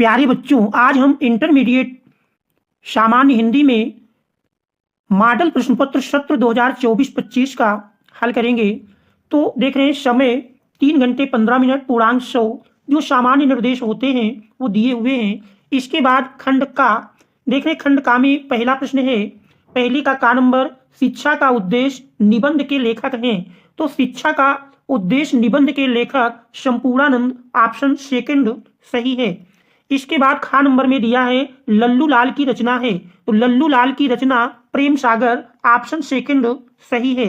प्यारे बच्चों, आज हम इंटरमीडिएट सामान्य हिंदी में मॉडल प्रश्न पत्र सत्र 2024-25 का हल करेंगे। तो देख रहे हैं समय 3 घंटे 15 मिनट, पूर्णांक 100 जो सामान्य निर्देश होते हैं वो दिए हुए हैं। इसके बाद खंड का देख रहे हैं, खंड का में पहला प्रश्न है, पहले का नंबर शिक्षा का उद्देश्य निबंध के लेखक हैं। तो शिक्षा का उद्देश्य निबंध के लेखक संपूर्णानंद, ऑप्शन सेकंड सही है। इसके बाद खा नंबर में दिया है लल्लू लाल की रचना है, तो लल्लू लाल की रचना प्रेम सागर, ऑप्शन सेकंड सही है।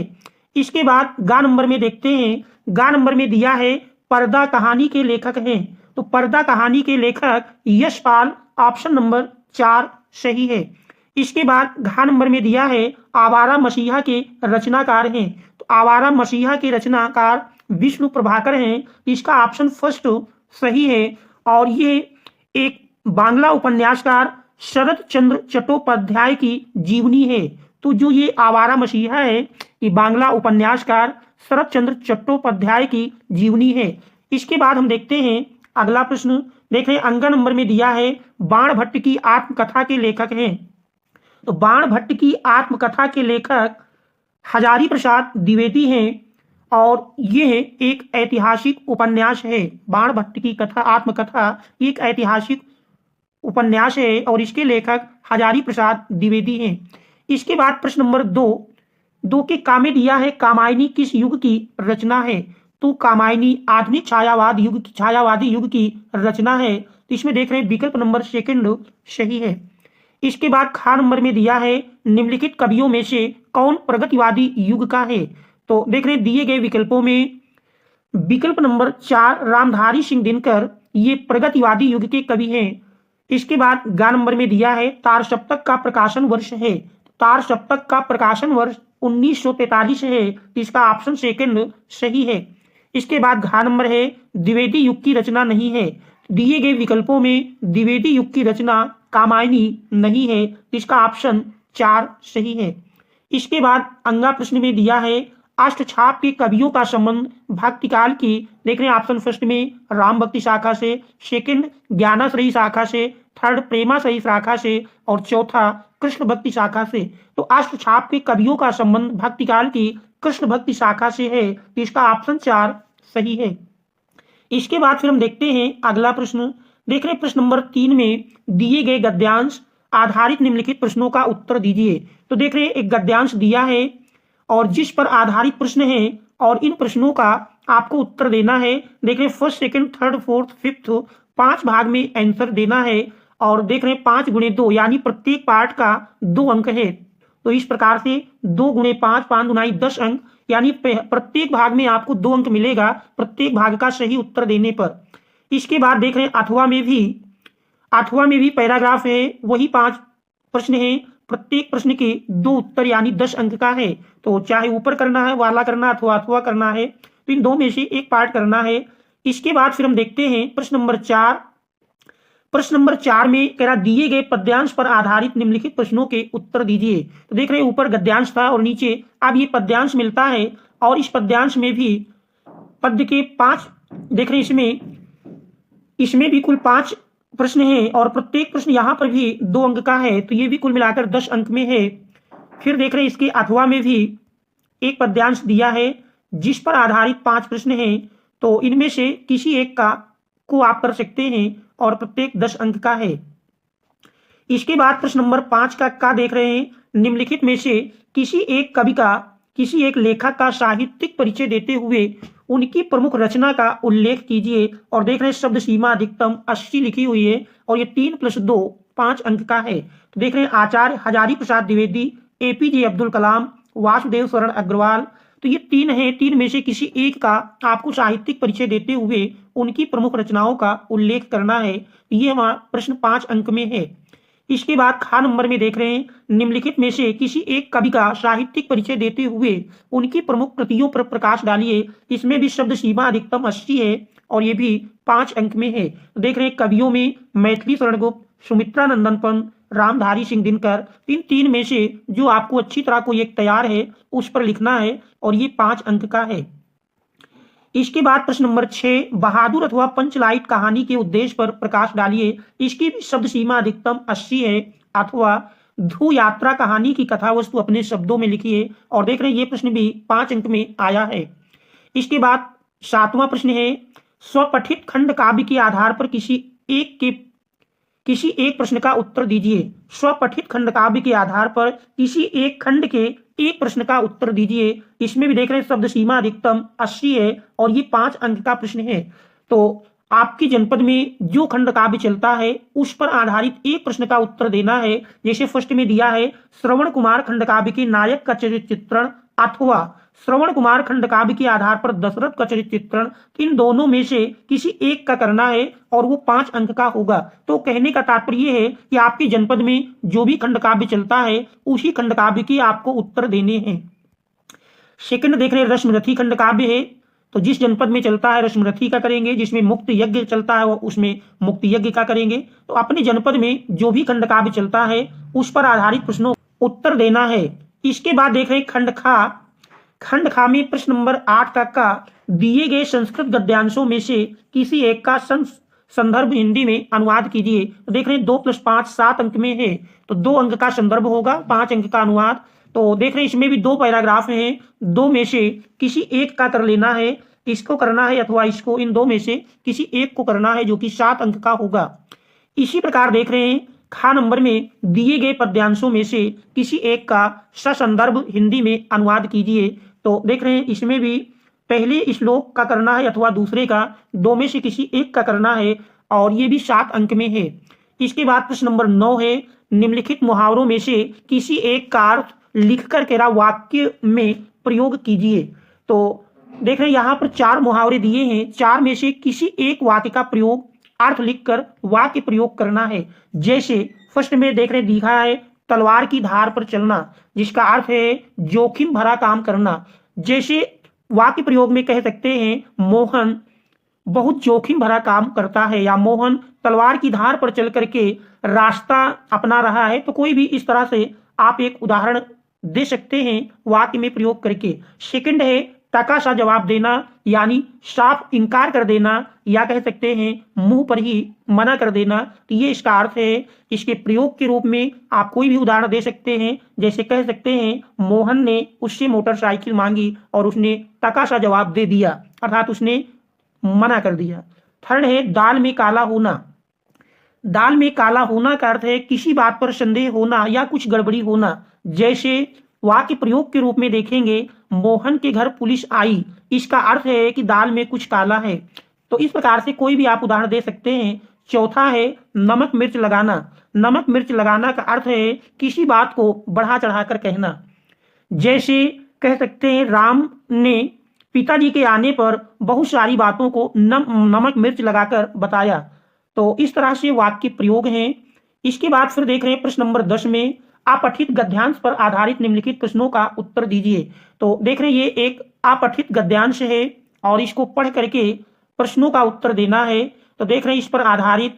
इसके बाद गा नंबर में देखते हैं, गा नंबर में दिया है पर्दा कहानी के लेखक हैं, तो पर्दा कहानी के लेखक यशपाल, ऑप्शन नंबर 4 सही है। इसके बाद घा नंबर में दिया है आवारा मसीहा के रचनाकार हैं, तो आवारा मसीहा के रचनाकार विष्णु प्रभाकर हैं, इसका ऑप्शन फर्स्ट सही है। और ये एक बांग्ला उपन्यासकार शरद चंद्र चट्टोपाध्याय की जीवनी है। तो जो ये आवारा मसीहा है, ये बांग्ला उपन्यासकार शरद चंद्र चट्टोपाध्याय की जीवनी है। इसके बाद हम देखते हैं अगला प्रश्न, देख रहे हैं अंगा नंबर में दिया है बाण भट्ट की आत्मकथा के लेखक हैं। तो बाण भट्ट की आत्मकथा के लेखक हजारी प्रसाद द्विवेदी हैं और यह एक ऐतिहासिक उपन्यास है। बाण भट्ट की कथा आत्मकथा एक ऐतिहासिक उपन्यास है और इसके लेखक हजारी प्रसाद द्विवेदी हैं। इसके बाद प्रश्न नंबर 2 के का में दिया है कामायनी किस युग की रचना है। तो कामायनी आधुनिक छायावादी युग की रचना है। तो इसमें देख रहे हैं विकल्प नंबर सेकंड सही है। इसके बाद खा नंबर में दिया है निम्नलिखित कवियों में से कौन प्रगतिवादी युग का है। तो देख रहे हैं दिए गए विकल्पों में विकल्प नंबर 4 रामधारी सिंह दिनकर ये प्रगतिवादी युग के कवि हैं। इसके बाद गा नंबर में दिया है तार सप्तक का प्रकाशन वर्ष है, तार सप्तक का प्रकाशन वर्ष 1943 है, इसका ऑप्शन सेकंड सही है। इसके बाद घा नंबर है द्विवेदी युग की रचना नहीं है, दिए गए विकल्पों में द्विवेदी युग की रचना कामायनी नहीं है, इसका ऑप्शन 4 सही है। इसके बाद अंगा प्रश्न में दिया है अष्टछाप के कवियों का संबंध भक्तिकाल की, देख रहे हैं ऑप्शन फर्स्ट में राम भक्ति शाखा से, सेकंड ज्ञानाश्रयी शाखा से, थर्ड प्रेमाश्रयी शाखा से और चौथा कृष्ण भक्ति शाखा से। तो अष्टछाप के कवियों का संबंध भक्तिकाल की कृष्ण भक्ति शाखा से है, तो इसका ऑप्शन 4 सही है। इसके बाद फिर हम देखते हैं अगला प्रश्न, देख रहे हैं प्रश्न नंबर 3 में दिए गए गद्यांश आधारित निम्नलिखित प्रश्नों का उत्तर दीजिए। तो देख रहे हैं एक गद्यांश दिया है और जिस पर आधारित प्रश्न है और इन प्रश्नों का आपको उत्तर देना है। देख रहे हैं first, second, third, fourth, fifth 5 भाग में आंसर देना है और देख रहे हैं 5 गुणे 2 यानी प्रत्येक पार्ट का 2 अंक है। तो इस प्रकार से 2 गुणे 5, 5 दुनाई 10 अंक, यानी प्रत्येक भाग में आपको 2 अंक मिलेगा प्रत्येक भाग का सही उत्तर देने पर। इसके बाद देख रहे हैं अथवा में भी पैराग्राफ है, वही 5 प्रश्न है, प्रत्येक प्रश्न के 2 उत्तर यानी 10 अंक का है। तो चाहे ऊपर करना है, वाला करना अथवा करना है, तो इन 2 में से एक पार्ट करना है। इसके बाद फिर हम देखते हैं प्रश्न नंबर 4। प्रश्न नंबर 4 में कह रहा दिए गए पद्यांश पर आधारित निम्नलिखित प्रश्नों के उत्तर दीजिए। तो देख रहे हैं ऊपर गद्यांश था और नीचे अब ये पद्यांश मिलता है और इस पद्यांश में भी पद्य के 5 देख रहे हैं, इसमें भी कुल 5 प्रश्न है और प्रत्येक प्रश्न यहाँ पर भी 2 अंक का है, तो ये भी कुल मिलाकर 10 अंक में है। फिर देख रहे हैं इसके अथवा में भी एक पद्यांश दिया है जिस पर आधारित 5 प्रश्न हैं, तो इनमें से किसी एक को आप कर सकते हैं और प्रत्येक 10 अंक का है। इसके बाद प्रश्न नंबर 5 का देख रहे हैं निम्नलिखित में से किसी एक कवि का, किसी एक लेखक का साहित्यिक परिचय देते हुए उनकी प्रमुख रचना का उल्लेख कीजिए। और देख रहे हैं शब्द सीमा अधिकतम 80 लिखी हुई है और ये 3 + 2 5 अंक का है। तो देख रहे हैं आचार्य हजारी प्रसाद द्विवेदी, APJ अब्दुल कलाम, वासुदेव शरण अग्रवाल, तो ये 3 हैं, 3 में से किसी एक का आपको साहित्यिक परिचय देते हुए उनकी प्रमुख रचनाओं का उल्लेख करना है। ये हमारा प्रश्न 5 अंक में है। इसके बाद खा नंबर में देख रहे हैं निम्नलिखित में से किसी एक कवि का साहित्यिक परिचय देते हुए उनकी प्रमुख कृतियों पर प्रकाश डालिए। इसमें भी शब्द सीमा अधिकतम 80 है और ये भी 5 अंक में है। देख रहे हैं कवियों में मैथिली शरण गुप्त, सुमित्रा नंदन पंत, रामधारी सिंह दिनकर, इन 3 में से जो आपको अच्छी तरह कोई एक तैयार है उस पर लिखना है और ये 5 अंक का है। इसके बाद प्रश्न नंबर 6, बहादुर अथवा पंचलाइट कहानी के उद्देश्य पर प्रकाश डालिए। इसकी भी शब्द सीमा अधिकतम 80 है। अथवा ध्रुव यात्रा कहानी की कथा वस्तु अपने शब्दों में लिखिए। और देख रहे हैं ये प्रश्न भी 5 अंक में आया है। इसके बाद 7वां प्रश्न है, स्वपठित खंड काव्य के आधार पर किसी एक प्रश्न का उत्तर दीजिए। स्वपठित खंड काव्य के आधार पर किसी एक खंड के एक प्रश्न का उत्तर दीजिए। इसमें भी देख रहे हैं शब्द सीमा अधिकतम 80 है और ये 5 अंक का प्रश्न है। तो आपकी जनपद में जो खंड काव्य चलता है उस पर आधारित एक प्रश्न का उत्तर देना है। जैसे फर्स्ट में दिया है, श्रवण कुमार खंड काव्य के नायक का चरित्र चित्रण अथवा श्रवण कुमार खंड काव्य के आधार पर दशरथ का चरित्र चित्रण, इन दोनों में से किसी एक का करना है और वो 5 अंक का होगा। तो कहने का तात्पर्य ये है कि आपकी जनपद में जो भी खंड काव्य चलता है उसी खंड काव्य के आपको उत्तर देने हैं। सेकंड देख रहे हैं, रश्मरथी खंड काव्य है। तो जिस जनपद में चलता है रश्मरथी का करेंगे, जिसमें मुक्त यज्ञ चलता है उसमें मुक्त यज्ञ का करेंगे। तो अपने जनपद में जो भी खंड काव्य चलता है उस पर आधारित प्रश्नों उत्तर देना है। इसके बाद देख रहे हैं खंड खा में प्रश्न नंबर 8 का दिए गए संस्कृत गद्यांशों में से किसी एक का संदर्भ हिंदी में अनुवाद कीजिए। तो देख रहे हैं 2 + 5 7 अंक में है। तो 2 अंक का संदर्भ होगा, 5 अंक का अनुवाद। तो देख रहे हैं इसमें भी 2 पैराग्राफ हैं, 2 में से किसी एक का कर लेना है। इसको करना है अथवा इसको, इन 2 में से किसी एक को करना है जो कि 7 अंक का होगा। इसी प्रकार देख रहे हैं खा नंबर में दिए गए पद्यांशों में से किसी एक का ससंदर्भ हिंदी में अनुवाद कीजिए। तो देख रहे हैं इसमें भी पहले श्लोक का करना है अथवा दूसरे का, 2 में से किसी एक का करना है और ये भी 7 अंक में है। इसके बाद प्रश्न नंबर 9 है, निम्नलिखित मुहावरों में से किसी एक का अर्थ लिखकर के वाक्य में प्रयोग कीजिए। तो देख रहे हैं यहाँ पर 4 मुहावरे दिए हैं, 4 में से किसी एक वाक्य का प्रयोग अर्थ लिखकर वाक्य प्रयोग करना है। जैसे फर्स्ट में देख रहे दिखा है, तलवार की धार पर चलना, जिसका अर्थ है जोखिम भरा काम करना। जैसे वाक्य प्रयोग में कह सकते हैं, मोहन बहुत जोखिम भरा काम करता है, या मोहन तलवार की धार पर चल करके रास्ता अपना रहा है। तो कोई भी इस तरह से आप एक उदाहरण दे सकते हैं वाक्य में प्रयोग करके। सेकंड है टका सा जवाब देना, यानी साफ इनकार कर देना, या कह सकते हैं मुंह पर ही मना कर देना। तो ये इसका अर्थ है। इसके प्रयोग के रूप में आप कोई भी उदाहरण दे सकते हैं। जैसे कह सकते हैं, मोहन ने उससे मोटरसाइकिल मांगी और उसने टका सा जवाब दे दिया, अर्थात उसने मना कर दिया। थर्ड है दाल में काला होना। दाल में काला होना का अर्थ है किसी बात पर संदेह होना या कुछ गड़बड़ी होना। जैसे वाक्य प्रयोग के रूप में देखेंगे, मोहन के घर पुलिस आई, इसका अर्थ है कि दाल में कुछ काला है। तो इस प्रकार से कोई भी आप उदाहरण दे सकते हैं। चौथा है नमक मिर्च लगाना। नमक मिर्च लगाना का अर्थ है किसी बात को बढ़ा चढ़ाकर कहना। जैसे कह सकते हैं, राम ने पिताजी के आने पर बहुत सारी बातों को नमक मिर्च लगाकर बताया। तो इस तरह से वाक्य प्रयोग हैं। इसके बाद फिर देख रहे हैं प्रश्न नंबर 10 में, अपठित गद्यांश पर आधारित निम्नलिखित प्रश्नों का उत्तर दीजिए। तो देख रहे हैं ये एक अपठित गद्यांश है और इसको पढ़ करके प्रश्नों का उत्तर देना है। तो देख रहे हैं इस पर आधारित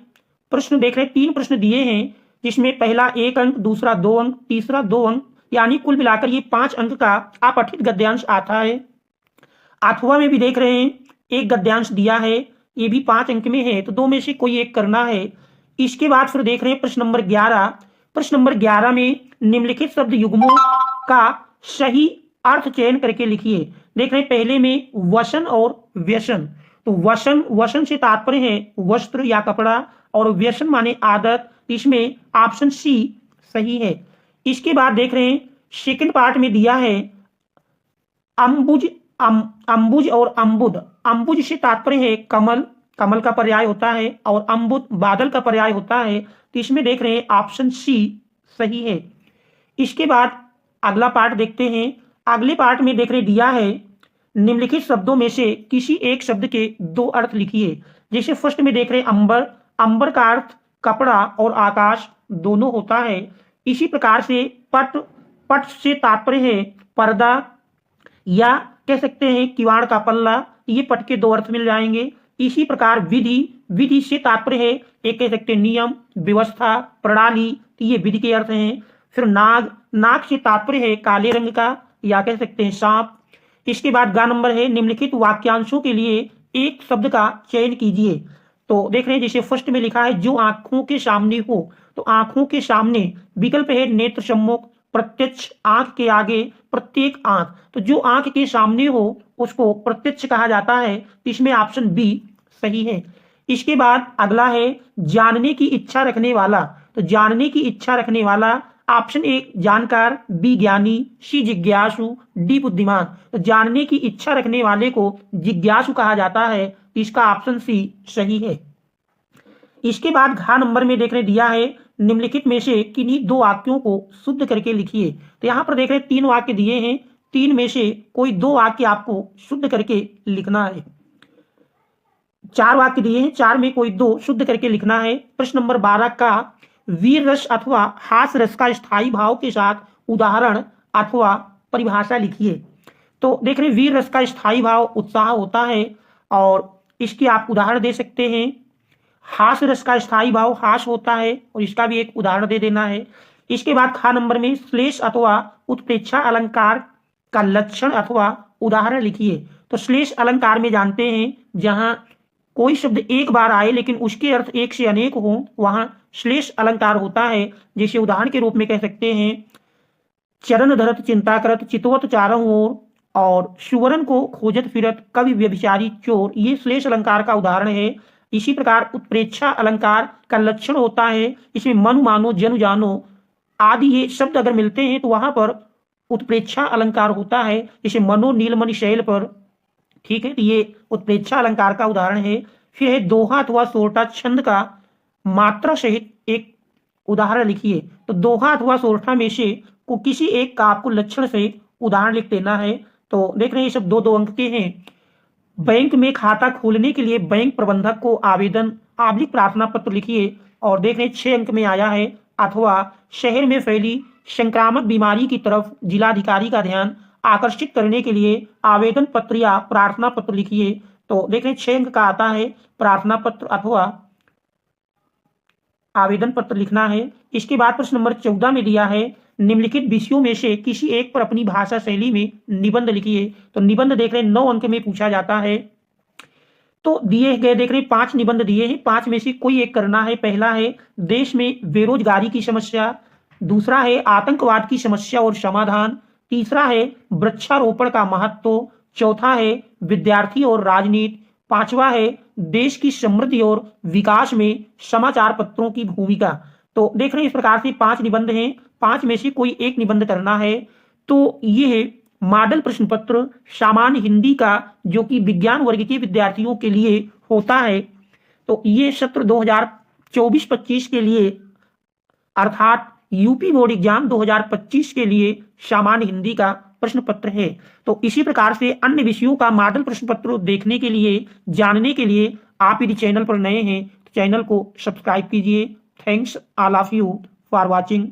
प्रश्न, देख रहे हैं 3 प्रश्न दिए हैं, जिसमें पहला 1 अंक, दूसरा 2 अंक, तीसरा 2 अंक, यानी कुल मिलाकर ये 5 अंक का अपठित गद्यांश आता है। अथवा में भी देख रहे हैं एक गद्यांश दिया है, ये भी 5 अंक में है। तो 2 में से कोई एक करना है। इसके बाद फिर देख रहे हैं प्रश्न नंबर 11। प्रश्न नंबर 11 में निम्नलिखित शब्द युग्मों का सही अर्थ चयन करके लिखिए। देख रहे हैं पहले में वसन और व्यसन। तो वसन से तात्पर्य है वस्त्र या कपड़ा, और व्यसन माने आदत। इसमें ऑप्शन सी सही है। इसके बाद देख रहे हैं सेकंड पार्ट में दिया है अंबुज और अंबुद। अंबुज से तात्पर्य है कमल, कमल का पर्याय होता है, और अंबुद बादल का पर्याय होता है। तो इसमें देख रहे हैं ऑप्शन सी सही है। इसके बाद अगला पार्ट देखते हैं। अगले पार्ट में देख रहे दिया है निम्नलिखित शब्दों में से किसी एक शब्द के 2 अर्थ लिखिए। जैसे फर्स्ट में देख रहे अंबर, अंबर का अर्थ कपड़ा और आकाश दोनों होता है। इसी प्रकार से पट, पट से तात्पर्य है पर्दा, या कह सकते हैं किवाड़ का पल्ला। ये पट के 2 अर्थ मिल जाएंगे। इसी प्रकार विधि, विधि से तात्पर्य है एक कह सकते हैं नियम, व्यवस्था, प्रणाली। तो ये विधि के अर्थ हैं। फिर नाग, नाग से तात्पर्य है काले रंग का, या कह सकते हैं सांप। इसके बाद ग नंबर है निम्नलिखित वाक्यांशों के लिए एक शब्द का चयन कीजिए। तो देख रहे हैं जैसे फर्स्ट में लिखा है जो आंखों के सामने हो, तो आंखों के सामने विकल्प है नेत्र सम्मुख, प्रत्यक्ष, आंख के आगे, प्रत्येक आंख। तो जो आंख के सामने हो उसको प्रत्यक्ष कहा जाता है, इसमें ऑप्शन बी सही है। इसके बाद अगला है जानने की इच्छा रखने वाला। तो जानने की इच्छा रखने वाला ऑप्शन ए जानकार, बी ज्ञानी, सी जिज्ञासु, डी बुद्धिमान। तो जानने की इच्छा रखने वाले को जिज्ञासु कहा जाता है, इसका ऑप्शन सी सही है। इसके बाद घ नंबर में देख रहे दिया है निम्नलिखित में से किन्हीं दो वाक्यों को शुद्ध करके लिखिए। तो यहाँ पर देख रहे 3 वाक्य दिए हैं, 3 में से कोई 2 वाक्य आपको शुद्ध करके लिखना है। 4 वाक्य दिए हैं, 4 में कोई 2 शुद्ध करके लिखना है। प्रश्न नंबर 12 का वीर रस अथवा हास रस का स्थायी भाव के साथ उदाहरण अथवा परिभाषा लिखिए। तो देख रहे वीर रस का स्थायी भाव उत्साह होता है और इसकी आप उदाहरण दे सकते हैं। हास रस का स्थायी भाव हास होता है और इसका भी एक उदाहरण दे देना है। इसके बाद ख नंबर में श्लेष अथवा उत्प्रेक्षा अलंकार का लक्षण अथवा उदाहरण लिखिए। तो श्लेष अलंकार में जानते हैं जहां कोई शब्द एक बार आए लेकिन उसके अर्थ एक से अनेक हो, वहां श्लेष अलंकार होता है। जैसे उदाहरण के रूप में कह सकते हैं चरण धरत चिंता करत चितवत चारों ओर और सुवर्ण को खोजत फिरत कवि व्यभिचारी चोर, ये श्लेष अलंकार का उदाहरण है। इसी प्रकार उत्प्रेक्षा अलंकार का लक्षण होता है, इसमें मनु मानो जनु जानो आदि ये शब्द अगर मिलते हैं तो वहां पर उत्प्रेक्षा अलंकार होता है, जैसे मनो नीलमणि शैल पर। ठीक है, तो ये उत्प्रेक्षा अलंकार का उदाहरण है। फिर है दोहा अथवा सोरठा छंद का मात्रा सहित एक उदाहरण लिखिए। तो दोहा अथवा सोरठा में से को किसी एक का आपको लक्षण सहित उदाहरण लिख देना है। तो देख रहे हैं ये सब 2-2 अंक के हैं। बैंक में खाता खोलने के लिए बैंक प्रबंधक को आवेदन आबलिक प्रार्थना पत्र लिखिए। और देख रहे हैं 6 अंक में आया है अथवा शहर में फैली संक्रामक बीमारी की तरफ जिलाधिकारी का ध्यान आकर्षित करने के लिए आवेदन पत्र या प्रार्थना पत्र लिखिए। तो देख रहे हैं 6 अंक का आता है, प्रार्थना पत्र अथवा आवेदन पत्र लिखना है। इसके बाद प्रश्न नंबर 14 में दिया है निम्नलिखित विषयों में से किसी एक पर अपनी भाषा शैली में निबंध लिखिए। तो निबंध देख रहे हैं 9 अंक में पूछा जाता है। तो दिए गए देख रहे हैं 5 निबंध दिए हैं, 5 में से कोई एक करना है। पहला है देश में बेरोजगारी की समस्या, दूसरा है आतंकवाद की समस्या और समाधान, तीसरा है वृक्षारोपण का महत्व, चौथा है विद्यार्थी और राजनीति, पांचवा है देश की समृद्धि और विकास में समाचार पत्रों की भूमिका। तो देख रहे हैं इस प्रकार से 5 निबंध हैं, 5 में से कोई एक निबंध करना है। तो ये है मॉडल प्रश्न पत्र सामान्य हिंदी का, जो कि विज्ञान वर्ग के विद्यार्थियों के लिए होता है। तो ये सत्र 2024-25 के लिए अर्थात यूपी बोर्ड एग्जाम 2025 के लिए सामान्य हिंदी का प्रश्न पत्र है। तो इसी प्रकार से अन्य विषयों का मॉडल प्रश्न पत्र देखने के लिए, जानने के लिए आप यदि चैनल पर नए हैं तो चैनल को सब्सक्राइब कीजिए। Thanks all of you for watching.